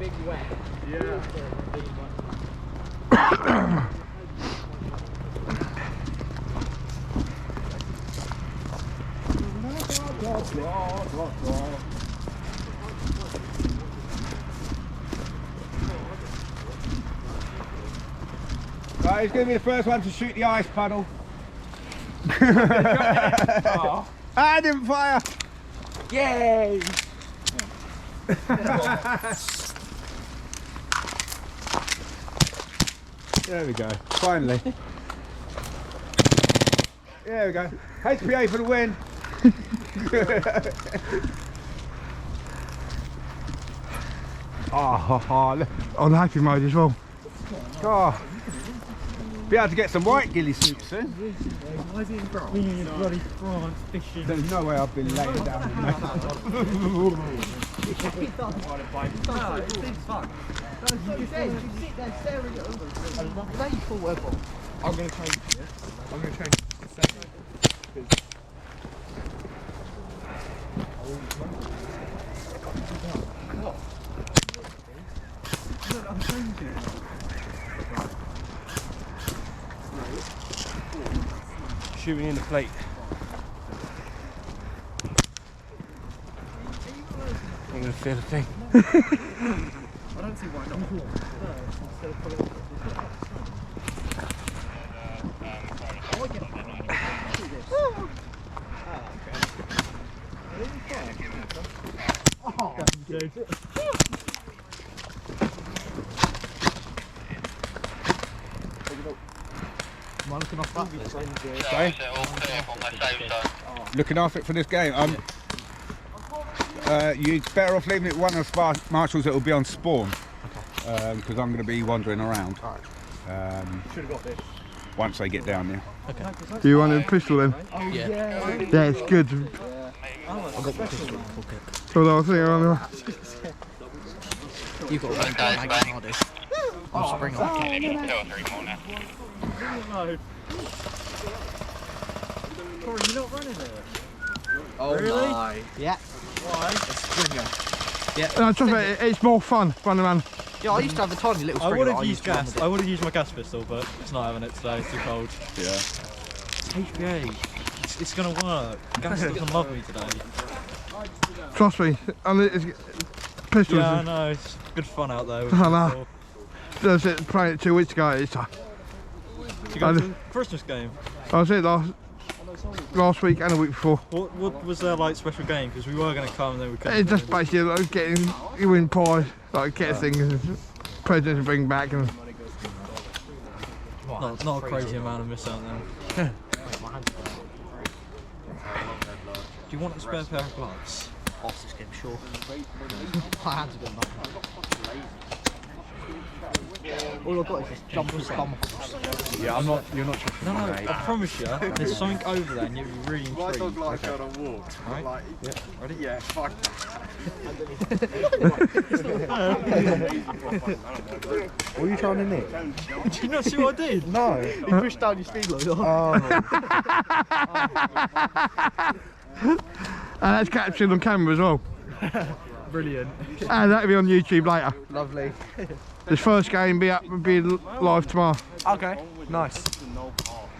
big wet. Yeah. Right, he's going to be the first one to shoot the ice puddle. Oh. I didn't fire! Yay! There we go, finally. There we go. HPA for the win. On happy mode as well. Oh. Be able to get some white ghillie soup soon. Why is he in France? Being in bloody France fishing. There's no way I've been laying down in that. No, it seems fun. You sit there staring at a playful weapon. I'm going to change it. I'm going to change it to 7. Look, I'm changing it. Shooting in the plate. I'm going to feel a thing. I don't see why not. Instead of pulling it. Am I looking off that? Looking after it for this game. You're better off leaving it one of the marshals that will be on spawn. Because I'm going to be wandering around. Should have got this. Once they get down there. Okay. Do you want a pistol then? Oh, yeah. Yeah, it's good. I've got the pistol. Okay. So I was thinking, You've got one down, I'll do. I'll spring on. No. Corey, you're not running it? Oh, really? My. Yeah. Why? A springer. no, trust me, it's more fun running around. Yeah, I used to have a tiny little I springer. would that have used used to run gas. with I would have used my gas pistol, but it's not having it today. It's too cold. Yeah. HPA. It's gonna work. Gas doesn't love me today. Trust me, and it's pistols. Yeah, I know. It's good fun out there. I know. That's it, playing it 2 weeks ago. It's, Did you go to the Christmas game? I was it last week and the week before. What was their like special game? Because we were going to come and then we couldn't. It's just basically like getting, you win prize, like get things and presents to bring back. And Not a crazy amount of miss out there. Do you want a spare pair of gloves? Off this game, sure. My hands are good enough. All I've got is just jumpers, tomahawks. Yeah, I'm not. You're not. No, I promise you, there's something over there and you'll be really My intrigued. dog likes going on walks. Right. Like, Yeah, ready? yeah, fuck. What are you trying to nick? Did you not see what I did? No. You pushed down your speed limit. and that's captured on camera as well. Brilliant. And that'll be on YouTube later. Lovely. This first game be live tomorrow. Okay, nice.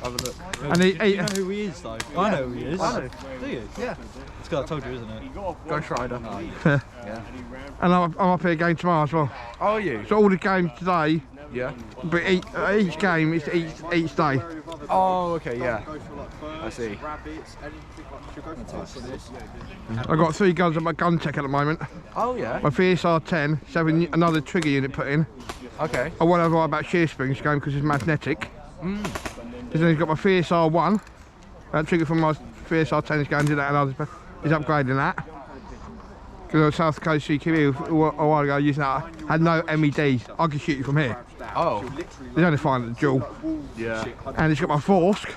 Have a look. And Do you know who he is though? I know who he is. I know. Do you? Yeah. It's got I told you, isn't it? Ghost Rider. and I'm up here again tomorrow as well. Oh, are you? So all the games today, Yeah. but each game is each day. Oh, okay, yeah. I see. I've got 3 guns at my gun tech at the moment. Oh, yeah. My VSR-10, so having another trigger unit put in. Okay. I won't have to worry about shear springs going because it's magnetic. Then he's got my VSR-1. That trigger from my VSR-10 is going to that, and he's upgrading that. Because I was South Coast CQB a while ago using that. I had no MEDs. I could shoot you from here. Oh. There's only fine at the dual. Yeah. And he's got my Forsk.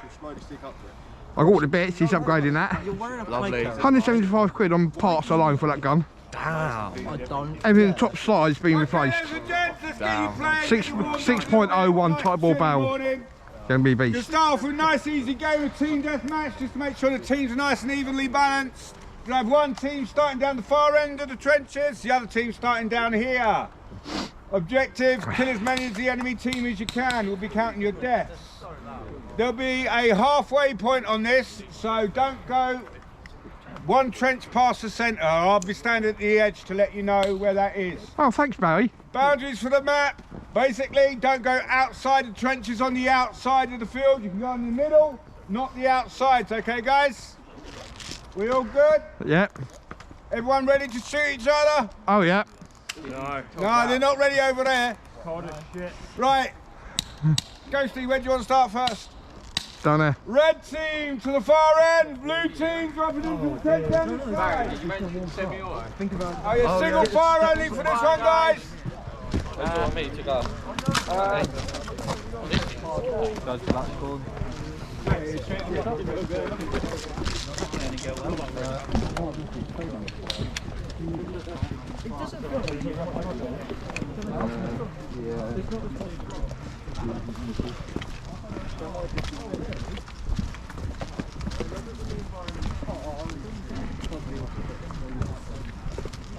I got all the bits, he's upgrading that. You're wearing a Lovely. plate carrier. 175 quid on parts alone for that gun. Damn. I don't. Everything the top slide's been replaced. Damn. 6.01 tight ball barrel. Gonna be a We'll beast. start off with a nice easy game of team deathmatch just to make sure the teams are nice and evenly balanced. We'll have one team starting down the far end of the trenches, the other team starting down here. Objective, kill as many as the enemy team as you can. We'll be counting your deaths. There'll be a halfway point on this, so don't go one trench past the centre. I'll be standing at the edge to let you know where that is. Oh, thanks, Barry. Boundaries for the map. Basically, don't go outside the trenches on the outside of the field. You can go in the middle, not the outsides, okay, guys? We all good? Yep. Everyone ready to shoot each other? Oh, yeah. No, they're not ready over there. Cold as shit. Right. Ghosty, where do you want to start first? Down there. Red team to the far end, blue team dropping into the tent down the side. Oh, yeah, single fire only for this one, guys. Me to go.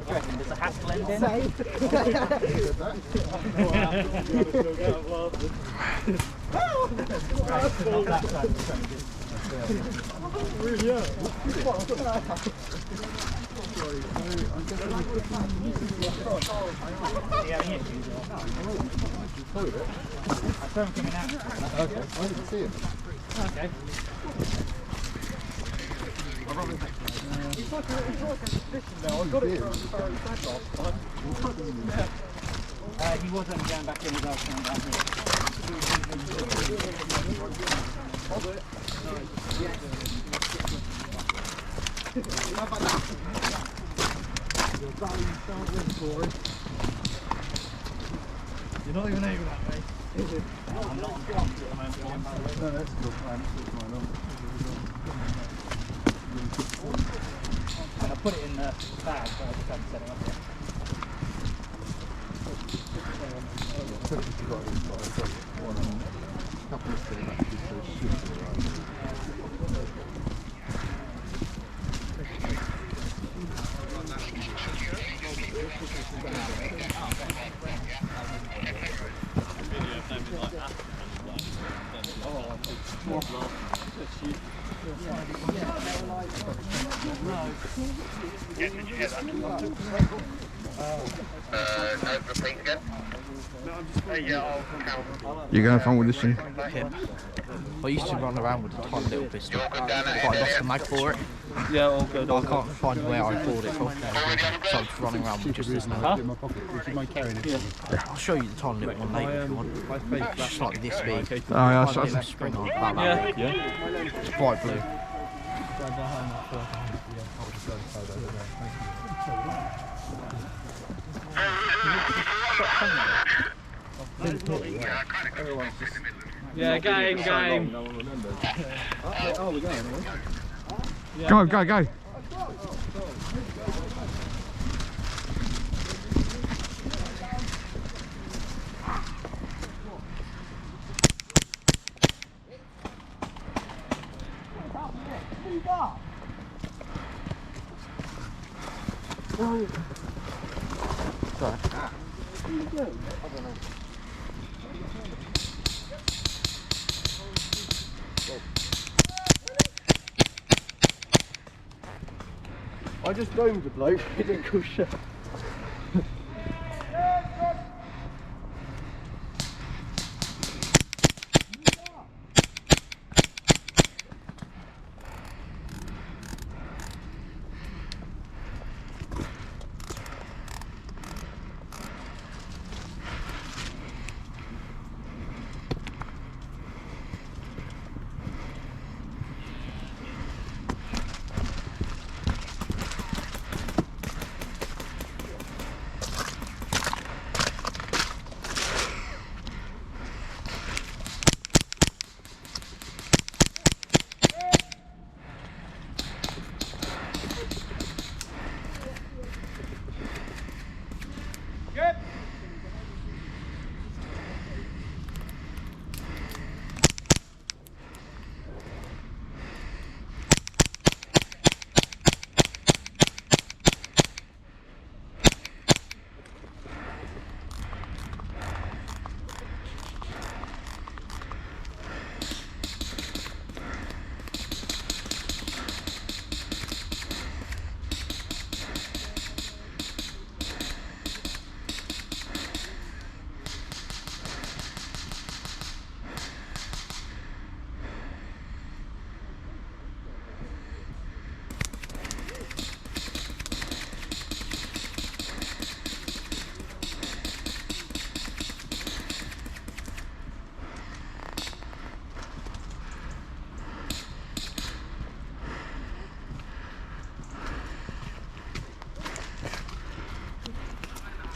There's a hat blend in. Okay. He was only going back in as I was going down here. You're not even able that way. I'm not on the moment. No, that's good. And I put it in the bag, so I just haven't set it up yet. You're going to fun with this thing? Him. I used to run around with a tiny little pistol, but I lost the mag for it. Yeah, all good. I can't find where I bought it from, so I'm just running around with just this now. I'll show you the tiny little one later if you want. It's just like this big. Oh, yeah, Tiny little spring on about that big. It's bright blue. Yeah, game. Go, go, go. I just domed the bloke, he didn't call shit.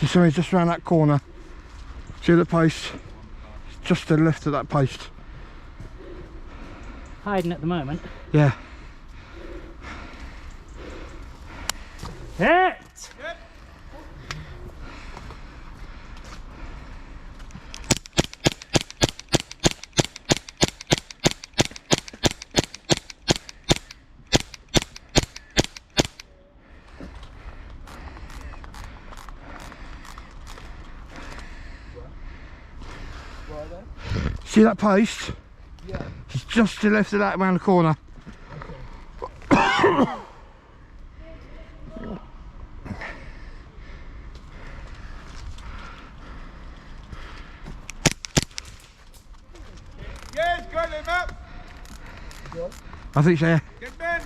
So he's just around that corner. See the post? Just to the left of that post. Hiding at the moment. Yeah. Hit! See that post? Yeah. It's just to the left of that around the corner. Yes, got him up. I think so, yeah. Good man.